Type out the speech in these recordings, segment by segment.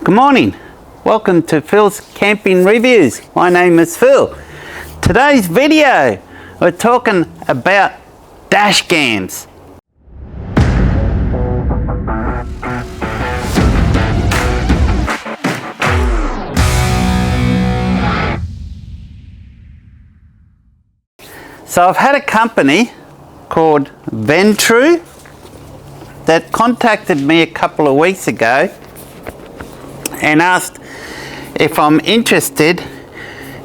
Good morning. Welcome to Phil's Camping Reviews. My name is Phil. Today's video, we're talking about dash cams. So I've had a company called Vantrue that contacted me a couple of weeks ago and asked if I'm interested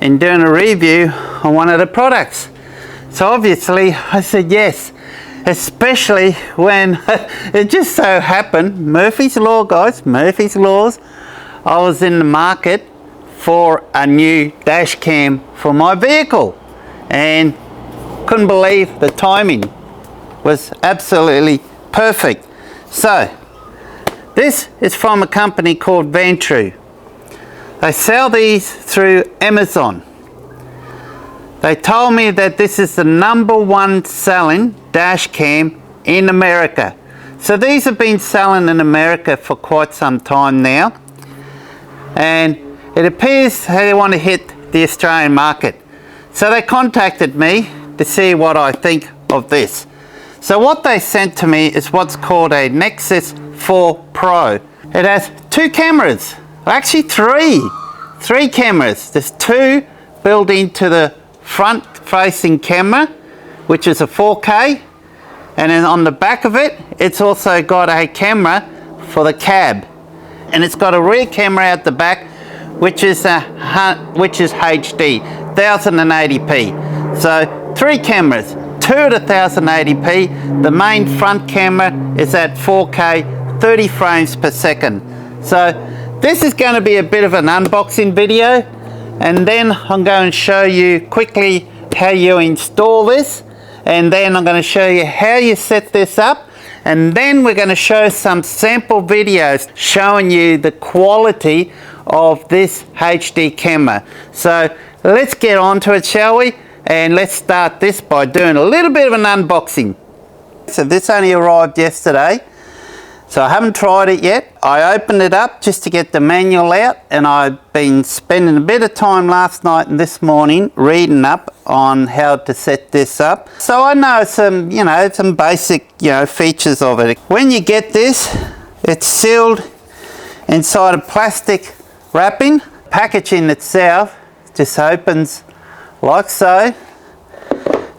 in doing a review on one of the products. So obviously I said yes, especially when it just so happened, Murphy's Law guys, Murphy's Laws, I was in the market for a new dash cam for my vehicle and couldn't believe the timing was absolutely perfect. So this is from a company called Vantrue. They sell these through Amazon. They told me that this is the #1 selling dash cam in America. So these have been selling in America for quite some time now. And it appears they want to hit the Australian market. So they contacted me to see what I think of this. So what they sent to me is what's called a Nexus 4 Pro. It has two cameras, actually three cameras. There's two built into the front facing camera, which is a 4K, and then on the back of it, it's also got a camera for the cab, and it's got a rear camera out the back, which is HD, 1080p. So three cameras. Two at 1080p, the main front camera is at 4K, 30 frames per second. So this is going to be a bit of an unboxing video, and then I'm going to show you quickly how you install this, and then I'm going to show you how you set this up, and then we're going to show some sample videos showing you the quality of this HD camera. So let's get on to it, shall we? And let's start this by doing a little bit of an unboxing. So this only arrived yesterday, so I haven't tried it yet. I opened it up just to get the manual out, and I've been spending a bit of time last night and this morning reading up on how to set this up. So I know some, some basic, features of it. When you get this, it's sealed inside a plastic wrapping. Packaging itself just opens like so,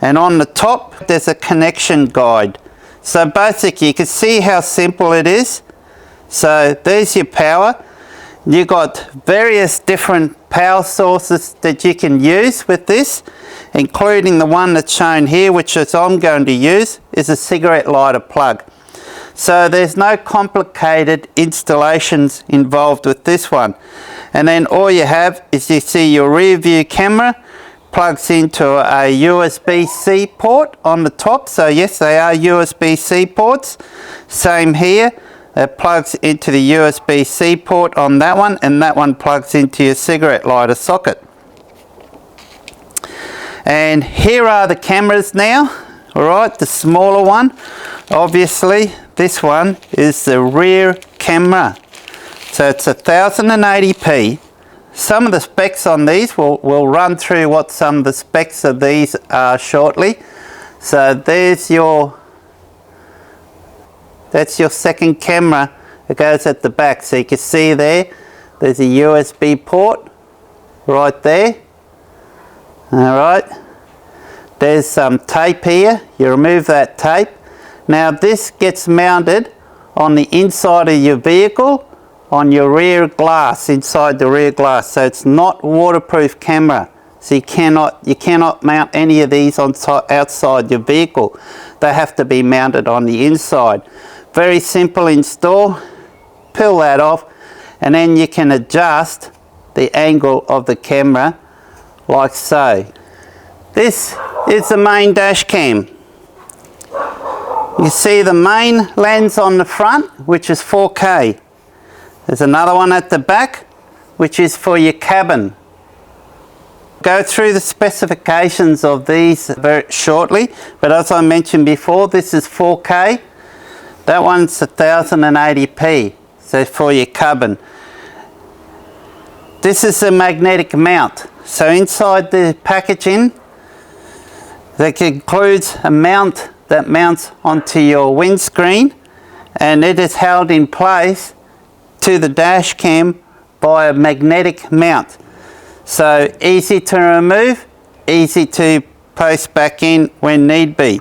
and on the top there's a connection guide. So basically you can see how simple it is. So there's your power. You got various different power sources that you can use with this, including the one that's shown here, which is I'm going to use, is a cigarette lighter plug. So there's no complicated installations involved with this one. And then all you have is, you see your rear view camera plugs into a USB-C port on the top. So yes, they are USB-C ports. Same here, it plugs into the USB-C port on that one, and that one plugs into your cigarette lighter socket. And here are the cameras now. All right, the smaller one, obviously this one is the rear camera. So it's 1080p. Some of the specs on these, we'll run through what some of the specs of these are shortly. So that's your second camera that goes at the back. So you can see there's a USB port right there. All right, there's some tape here. You remove that tape. Now this gets mounted on the inside of your vehicle, on your rear glass, inside the rear glass. So it's not waterproof camera. So you cannot mount any of these outside your vehicle. They have to be mounted on the inside. Very simple install. Peel that off, and then you can adjust the angle of the camera like so. This is the main dash cam. You see the main lens on the front, which is 4K. There's another one at the back, which is for your cabin. Go through the specifications of these very shortly, but as I mentioned before, this is 4K. That one's 1080p, so for your cabin. this is a magnetic mount. So inside the packaging, that includes a mount that mounts onto your windscreen, and it is held in place to the dash cam by a magnetic mount. So easy to remove, easy to post back in when need be.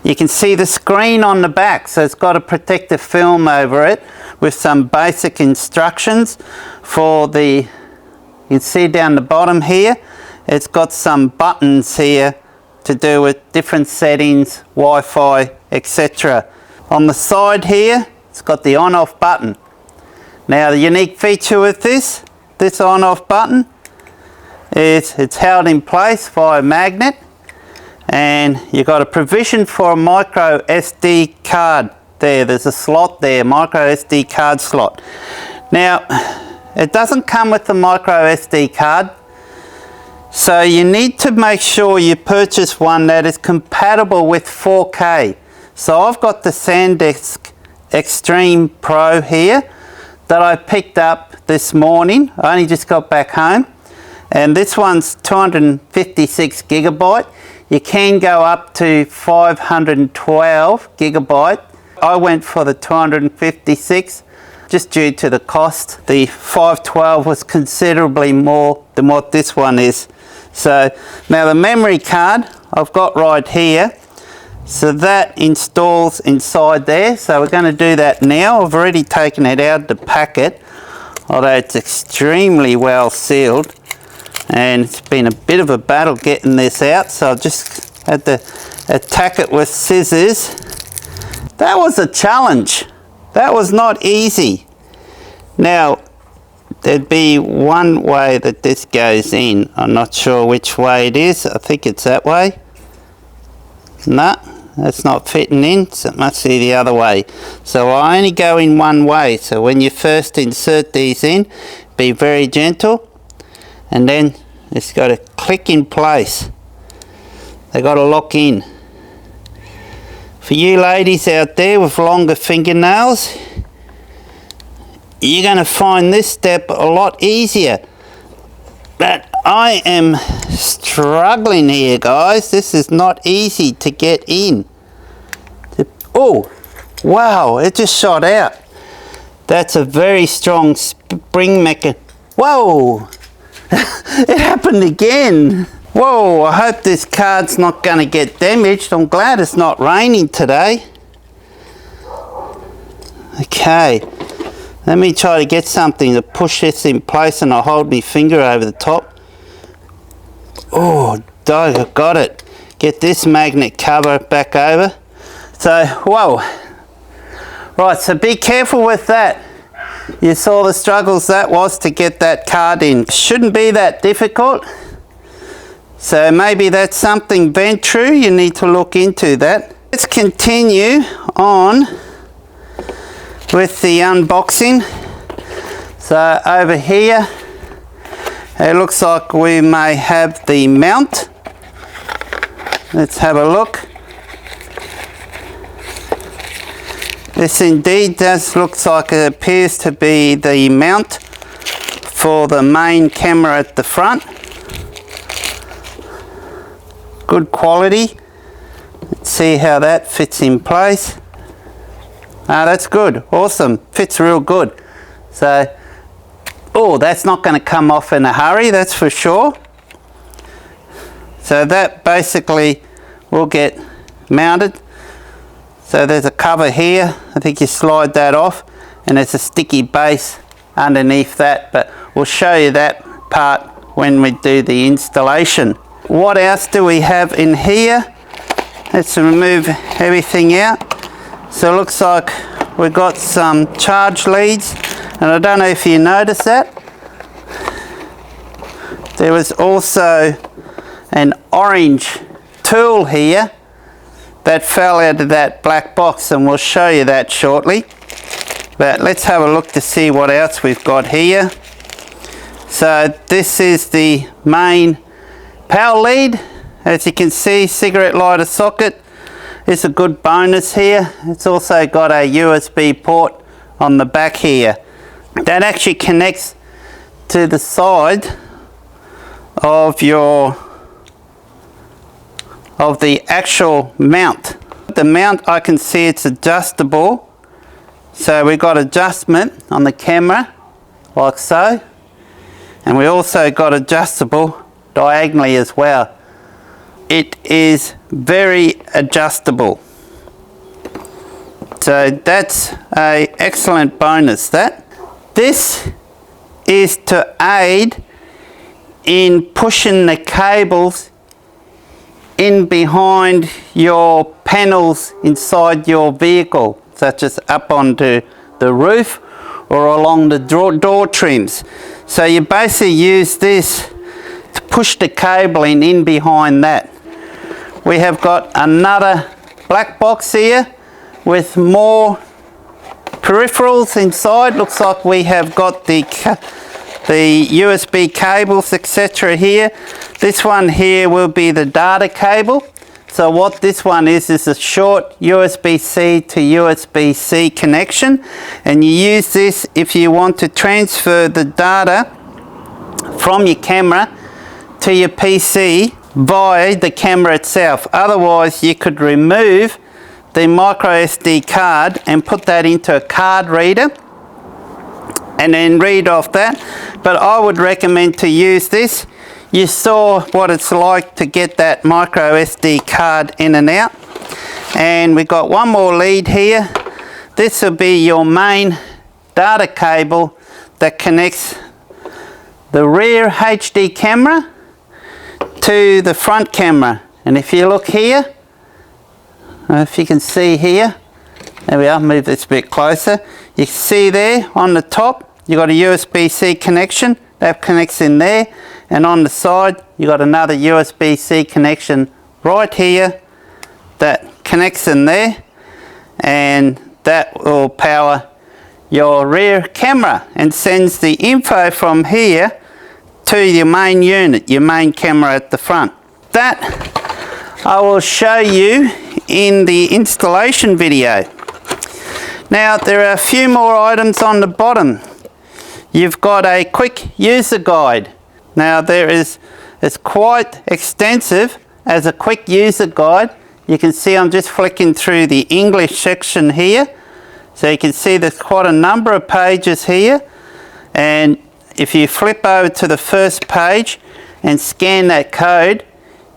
You can see the screen on the back, so it's got a protective film over it with some basic instructions for the, you can see down the bottom here, it's got some buttons here to do with different settings, Wi-Fi, etc. On the side here, it's got the on-off button. Now the unique feature with this on-off button is it's held in place via a magnet, and you've got a provision for a micro SD card there. There's a slot there, micro SD card slot. Now, it doesn't come with the micro SD card, so you need to make sure you purchase one that is compatible with 4K. So I've got the SanDisk Extreme Pro here that I picked up this morning. I only just got back home, and this one's 256 gigabyte. You can go up to 512 gigabyte. I went for the 256 just due to the cost. The 512 was considerably more than what this one is. So now the memory card I've got right here, so that installs inside there. So we're going to do that now. I've already taken it out of the packet, although it's extremely well sealed, and it's been a bit of a battle getting this out, so I've just had to attack it with scissors. That was a challenge. That was not easy. Now, there'd be one way that this goes in. I'm not sure which way it is. I think it's that way. No, that's not fitting in, so it must be the other way. So I only go in one way. So when you first insert these in, be very gentle, and then it's got to click in place. They got to lock in. For you ladies out there with longer fingernails, you're going to find this step a lot easier. But I am struggling here, guys. This is not easy to get in. Oh, wow, it just shot out. That's a very strong spring mechanism. Whoa, it happened again. Whoa, I hope this card's not going to get damaged. I'm glad it's not raining today. Okay. Let me try to get something to push this in place, and I'll hold my finger over the top. Oh, I got it. Get this magnet cover back over. So, whoa. Right, so be careful with that. You saw the struggles that was to get that card in. Shouldn't be that difficult. So maybe that's something Vantrue, you need to look into that. Let's continue on with the unboxing. So over here, it looks like we may have the mount. Let's have a look. This indeed does look like it appears to be the mount for the main camera at the front. Good quality. Let's see how that fits in place. Ah, that's good. Awesome. Fits real good. So, oh, that's not going to come off in a hurry, that's for sure. So that basically will get mounted. So there's a cover here. I think you slide that off, and there's a sticky base underneath that, but we'll show you that part when we do the installation. What else do we have in here? Let's remove everything out. So it looks like we've got some charge leads, and I don't know if you noticed that. There was also an orange tool here that fell out of that black box, and we'll show you that shortly. But let's have a look to see what else we've got here. So this is the main power lead. As you can see, cigarette lighter socket is a good bonus here. It's also got a USB port on the back here. That actually connects to the side of the actual mount. The mount, I can see it's adjustable. So we've got adjustment on the camera, like so. And we also got adjustable diagonally as well. It is very adjustable. So that's an excellent bonus. This is to aid in pushing the cables in behind your panels inside your vehicle, such as up onto the roof or along the door trims. So you basically use this to push the cable in behind that. We have got another black box here with more peripherals inside. Looks like we have got the USB cables, etc. here. This one here will be the data cable. So what this one is a short USB-C to USB-C connection, and you use this if you want to transfer the data from your camera to your PC via the camera itself. Otherwise you could remove the micro SD card and put that into a card reader and then read off that. But I would recommend to use this. You saw what it's like to get that micro SD card in and out. And we've got one more lead here. This will be your main data cable that connects the rear HD camera to the front camera. And if you look here, if you can see here, there we are, move this a bit closer. You can see there on the top, you got a USB-C connection that connects in there, and on the side you got another USB-C connection right here that connects in there, and that will power your rear camera and sends the info from here to your main unit, your main camera at the front. That I will show you in the installation video. Now there are a few more items on the bottom. You've got a quick user guide. Now it's quite extensive as a quick user guide. You can see I'm just flicking through the English section here. So you can see there's quite a number of pages here, and if you flip over to the first page and scan that code,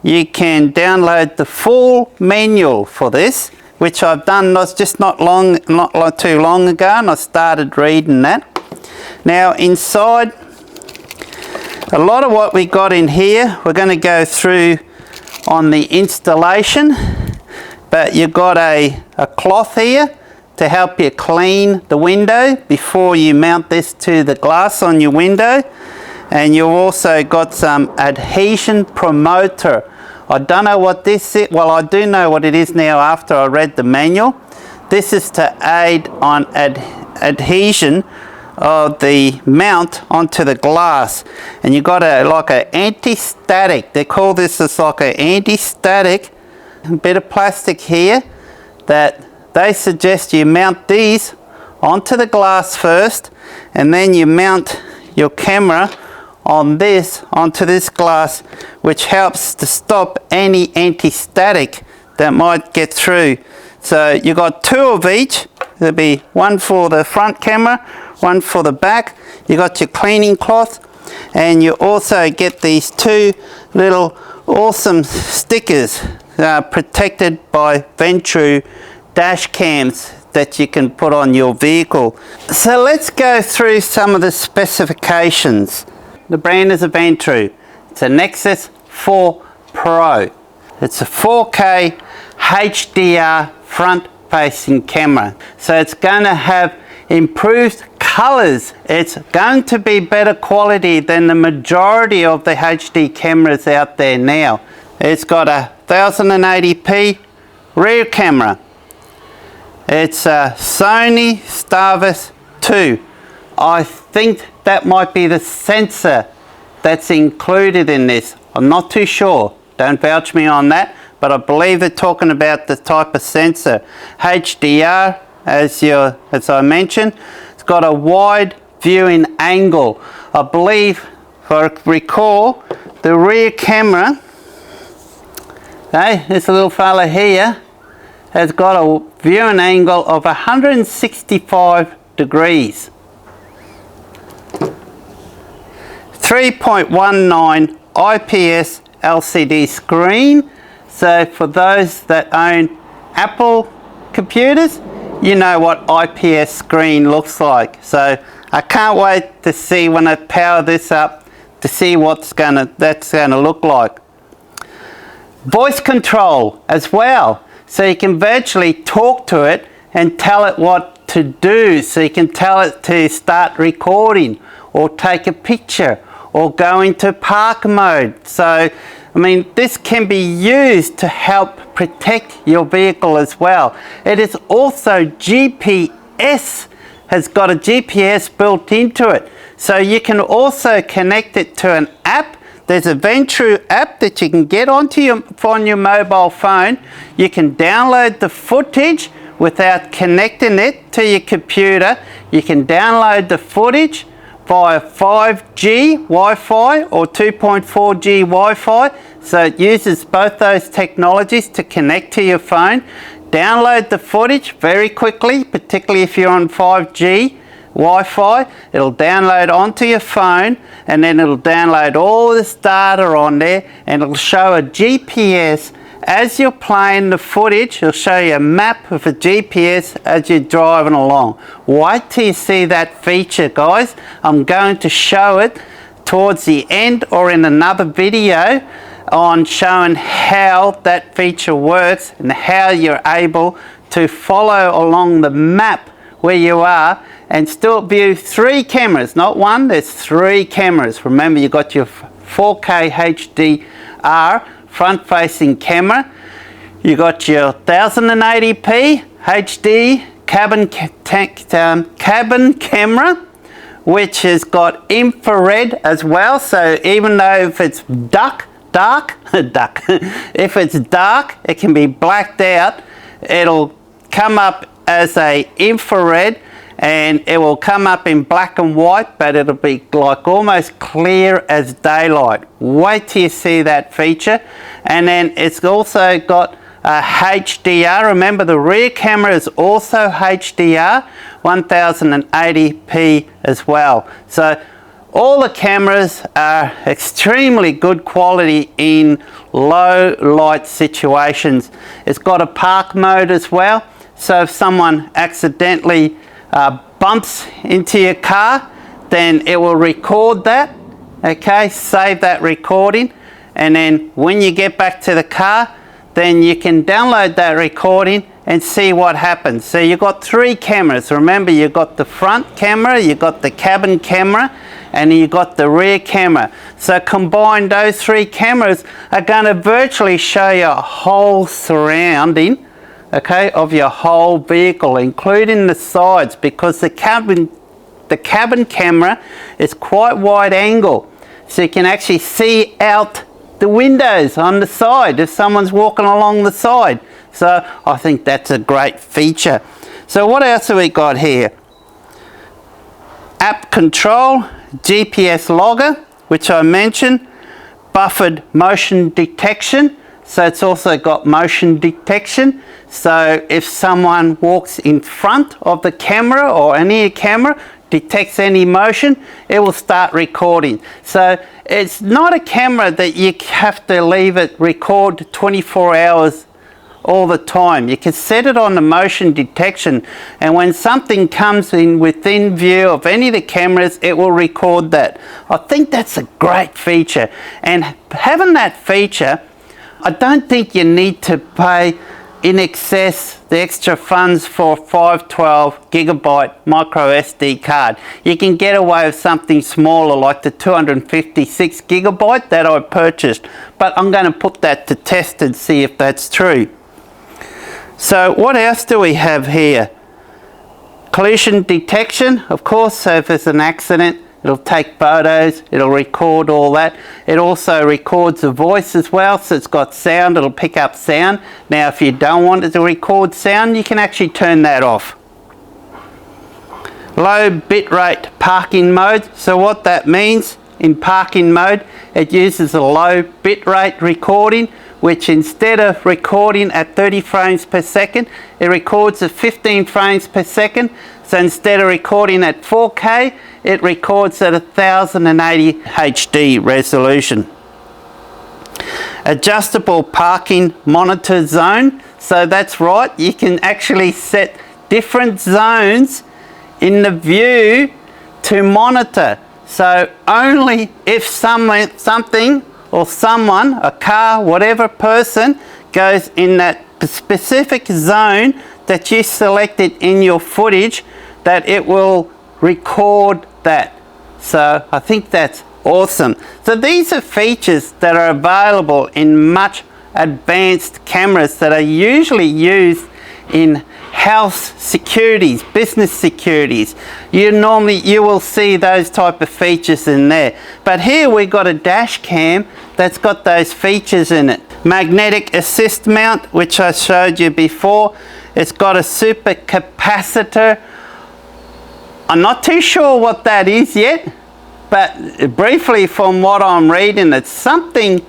you can download the full manual for this, which I've done not too long ago, and I started reading that. Now inside, a lot of what we got in here we're going to go through on the installation, but you've got a cloth here to help you clean the window before you mount this to the glass on your window. And you've also got some adhesion promoter. I don't know what this is. Well, I do know what it is now after I read the manual. This is to aid on adhesion of the mount onto the glass. And you've got like an anti-static. They call this as like an anti-static bit of plastic here that they suggest you mount these onto the glass first, and then you mount your camera on onto this glass, which helps to stop any anti-static that might get through. So you got two of each. There'll be one for the front camera, one for the back. You got your cleaning cloth, and you also get these two little awesome stickers protected by Vantrue Dash Cams that you can put on your vehicle. So let's go through some of the specifications. The brand is a Vantrue. It's a Nexus 4 Pro. It's a 4K HDR front facing camera. So it's going to have improved colors. It's going to be better quality than the majority of the HD cameras out there now. It's got a 1080p rear camera. It's a Sony Starvis 2. I think that might be the sensor that's included in this. I'm not too sure. Don't vouch me on that, but I believe they're talking about the type of sensor. HDR, as I mentioned, it's got a wide viewing angle. I believe, if I recall, the rear camera, okay, this little fella here, has got a viewing angle of 165 degrees. 3.19 IPS LCD screen. So for those that own Apple computers, you know what IPS screen looks like. So I can't wait to see when I power this up to see what's that's gonna look like. Voice control as well. So you can virtually talk to it and tell it what to do. So you can tell it to start recording or take a picture or go into park mode. So, I mean, this can be used to help protect your vehicle as well. It is also GPS, has got a GPS built into it. So you can also connect it to an app. There's a Vantrue app that you can get on your mobile phone. You can download the footage without connecting it to your computer. You can download the footage via 5G Wi-Fi or 2.4G Wi-Fi. So it uses both those technologies to connect to your phone. Download the footage very quickly, particularly if you're on 5G Wi-Fi. It'll download onto your phone, and then it'll download all this data on there, and it'll show a GPS as you're playing the footage. It'll show you a map of a GPS as you're driving along. Wait till you see that feature, guys. I'm going to show it towards the end or in another video on showing how that feature works and how you're able to follow along the map where you are and still view 3 cameras, not one, there's 3 cameras. Remember, you got your 4K HDR front facing camera, you got your 1080p HD cabin camera, which has got infrared as well. So even though if it's if it's dark, it can be blacked out. It'll come up as a infrared, and it will come up in black and white, but it'll be like almost clear as daylight. Wait till you see that feature. And then it's also got HDR. Remember, the rear camera is also HDR, 1080p as well. So all the cameras are extremely good quality in low light situations. It's got a park mode as well. So if someone accidentally bumps into your car, then it will record that, okay, save that recording, and then when you get back to the car, then you can download that recording and see what happens. So you've got 3 cameras. Remember, you've got the front camera, you've got the cabin camera, and you've got the rear camera. So combined, those 3 cameras are going to virtually show you a whole surrounding, okay, of your whole vehicle, including the sides, because the cabin camera is quite wide angle, so you can actually see out the windows on the side if someone's walking along the side. So I think that's a great feature. So what else have we got here? App control, GPS logger, which I mentioned, buffered motion detection. So it's also got motion detection. So if someone walks in front of the camera or any camera, detects any motion, it will start recording. So it's not a camera that you have to leave it record 24 hours all the time. You can set it on the motion detection, and when something comes in within view of any of the cameras, it will record that. I think that's a great feature, and having that feature, I don't think you need to pay in excess the extra funds for 512 gigabyte micro SD card. You can get away with something smaller like the 256 gigabyte that I purchased, but I'm going to put that to test and see if that's true. So what else do we have here? Collision detection, of course, so if there's an accident, it'll take photos, it'll record all that. It also records the voice as well, so it's got sound, it'll pick up sound. Now if you don't want it to record sound, you can actually turn that off. low bitrate parking mode. So what that means in parking mode, it uses a low bitrate recording, which instead of recording at 30 frames per second, it records at 15 frames per second. So instead of recording at 4K, it records at 1080 HD resolution. Adjustable parking monitor zone. So that's right, you can actually set different zones in the view to monitor. So only if something or someone, a car, whatever person, goes in that specific zone that you selected in your footage, that it will record that. So I think that's awesome. So these are features that are available in much advanced cameras that are usually used in house securities, business securities. You will see those type of features in there. But here we got a dash cam that's got those features in it. Magnetic assist mount, which I showed you before. It's got a supercapacitor. I'm not too sure what that is yet, but briefly from what I'm reading, it's something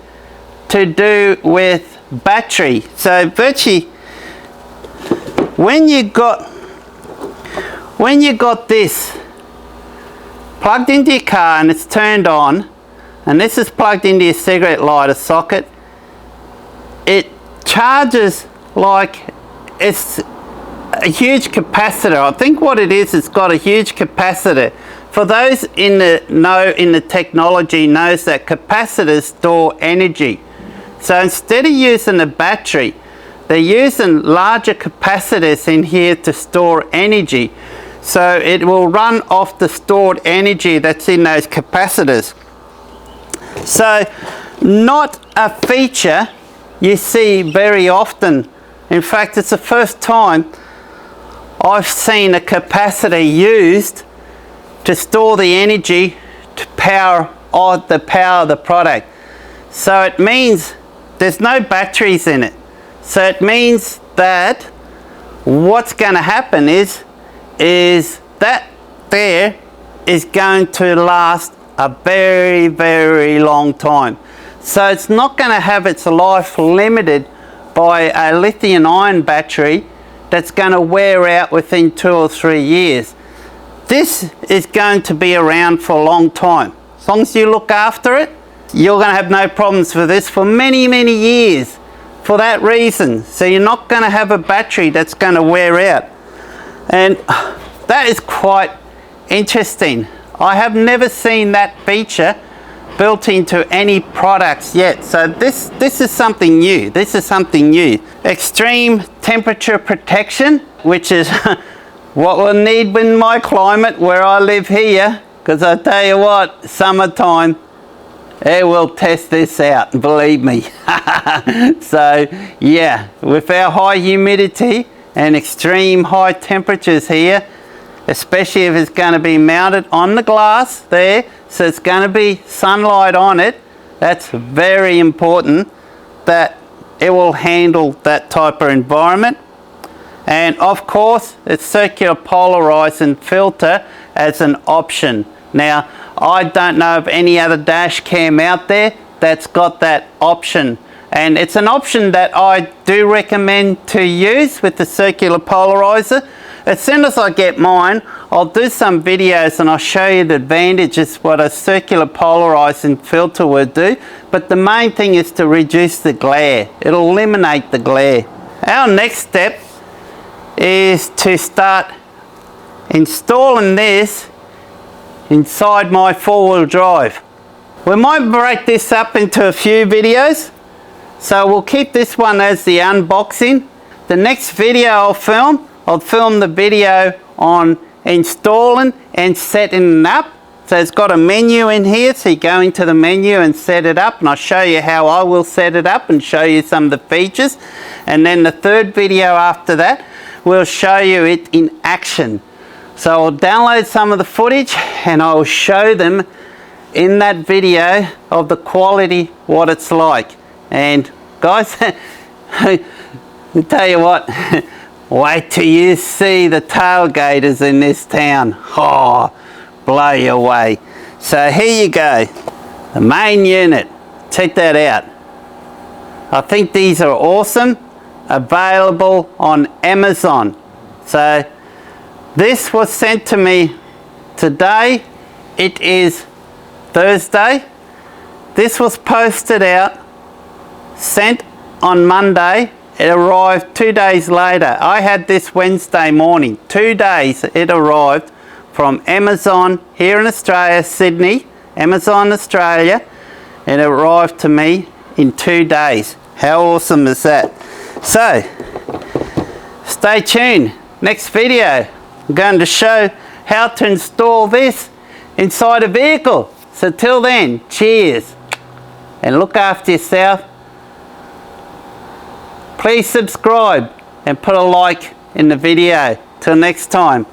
to do with battery. So virtually, when you got this plugged into your car and it's turned on, and this is plugged into your cigarette lighter socket, it charges like it's a huge capacitor. I think what it is, it's got a huge capacitor. For those in the technology knows that capacitors store energy. So instead of using a battery, they're using larger capacitors in here to store energy. So it will run off the stored energy that's in those capacitors. So not a feature you see very often. In fact, it's the first time I've seen a capacitor used to store the energy to power the product. So it means there's no batteries in it. So it means that what's going to happen is that there is going to last a very, very long time. So it's not going to have its life limited by a lithium-ion battery that's going to wear out within 2 or 3 years. This is going to be around for a long time. As long as you look after it, you're going to have no problems with this for many, many years for that reason. So you're not going to have a battery that's going to wear out. And that is quite interesting. I have never seen that feature built into any products yet. So this is something new. This is something new. Extreme temperature protection, which is what we'll need in my climate where I live here, because I tell you what, summertime, it will test this out, believe me. So yeah, with our high humidity and extreme high temperatures here, especially if it's going to be mounted on the glass there, so it's going to be sunlight on it, that's very important that it will handle that type of environment. And of course, it's circular polarizing filter as an option. Now, I don't know of any other dash cam out there that's got that option. And it's an option that I do recommend to use with the circular polarizer. As soon as I get mine, I'll do some videos and I'll show you the advantages what a circular polarizing filter would do. But the main thing is to reduce the glare. It'll eliminate the glare. Our next step is to start installing this inside my four-wheel drive. We might break this up into a few videos, so we'll keep this one as the unboxing. The next video I'll film the video on installing and setting it up. So it's got a menu in here, so you go into the menu and set it up, and I'll show you how I will set it up and show you some of the features. And then the third video after that will show you it in action. So I'll download some of the footage and I'll show them in that video of the quality, what it's like. And guys, I tell you what, Wait till you see the tailgaters in this town. Oh, blow you away. So here you go, the main unit. Check that out. I think these are awesome. Available on Amazon. So this was sent to me today. It is Thursday. This was posted out, sent on Monday. It arrived 2 days later. I had this Wednesday morning. 2 days it arrived from Amazon here in Australia, Sydney, Amazon Australia, and it arrived to me in 2 days. How awesome is that? So, stay tuned. Next video, I'm going to show how to install this inside a vehicle. So till then, cheers. And look after yourself. Please subscribe and put a like in the video. Till next time.